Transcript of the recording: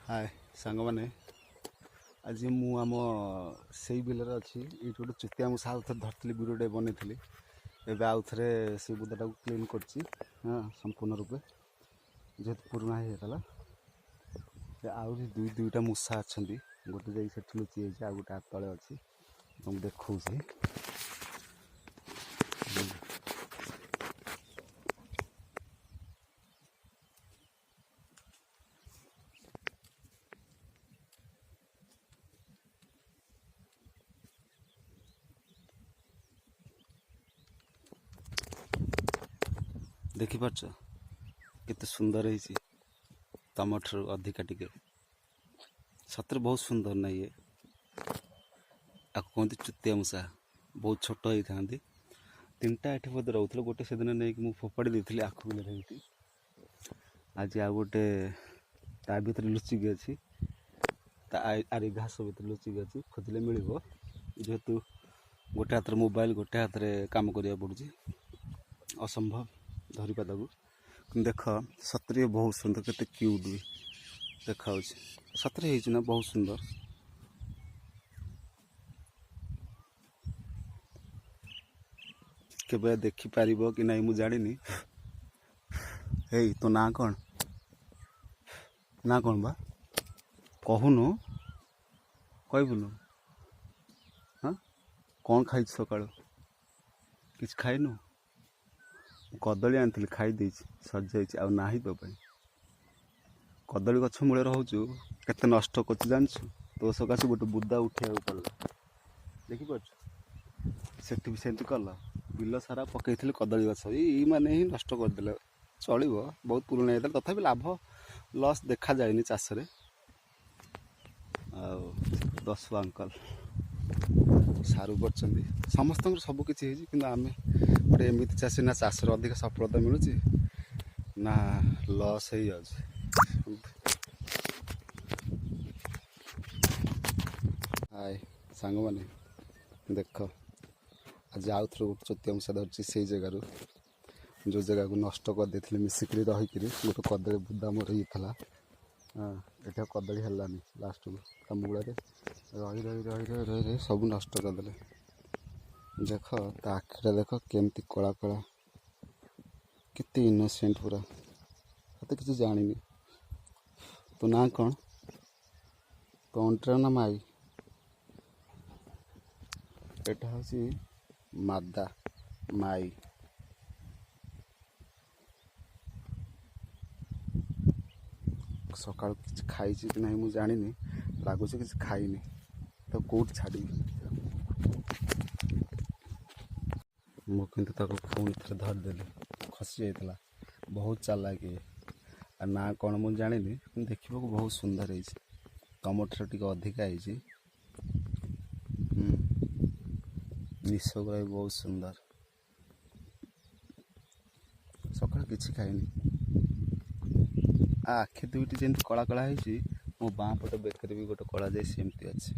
हाय सांग मैंने आज मु आम से बिलर अच्छी ये गोटे चुतिया मुझे साथ धरती वीडियोटे बनई एवं आउ थे से बुदाटा को क्लीन कर संपूर्ण रूपे जेहतु पुराणा होता आहरी दुईटा मूषा अच्छा गोटे जा लुचि आ गोटे तले अच्छी तुमको देखा देखिपार केते सुंदर है तम ठार अधिका टिके सतरे बहुत सुंदर ना ये कहते चुतिया मूषा बहुत छोट होता तीन टा ये बोधे रोते गोटे से दिन नहीं मुझे फोपाड़ी देती आखु बिल आज आ गोटे ता भर लुचिकी अच्छी आरी घास भर लुचिकी अच्छी खोजले मिल जेहेतु गोटे हाथ मोबाइल गोटे हाथ में कम करा पड़ुଛି असंभव धरिपा ताकू देख सतरे बहुत सुंदर केते क्यूट भी देखा सतरे ना बहुत सुंदर केबे देखि पारिबो कि नहीं मु जानिनी। हे तो ना कौन बा कहूनु कहबुनु हाँ कौन खाई सकाळ किछ खाइनु कदली आनी खाई सर जा ना तो कदली गछ मूल रोचु केते नष्ट कर जानछु तो सकाशे गोटे बुदा उठा पड़ा देखिपार से भी सेमती कल बिल सारा पकई कदली गछ ये मैंने ही नष्ट करदे चलो बहुत पुराना होता तथा लाभ लस देखा जाए चाष दसवा अंकल सारू कर समस्त सबकि आम गोटे एमती चाषी ना चाष अधिक सफलता मिलूँ ना लस हो जाए। हाय सांग मैंने देख आज आउ थे गोटे चुतिया मूषा धरती से जगार जो जगह को नष्ट कर देते मिसिक रहीकि गोटे कदली बुदा मोर ये ये कदली है लास्ट को मूल रही रही रही रही रही रही सब नष्ट करदे देख ता आखिटा देख केमती कला कला केते इनोसेंट पूरा तो किसी जानी तो ना कौन तो अंटर ना माई एटा हूँ मादा माई सका कि खाई कि ना मुझे जानी लगुच कि खाईनी तो कौट छाड़ी मुझे पुणी थे धरदेली खसी जाता बहुत चालाक ये ना कौन मुझे जानी देखा बहुत सुंदर है तम ठार टी अधिका है निशक भी बहुत सुंदर सका कि खाईनी आखि दुईटी जमी कला कला हो मो बाँ पट बेकर भी गोटे कला जाए सेमती अच्छे।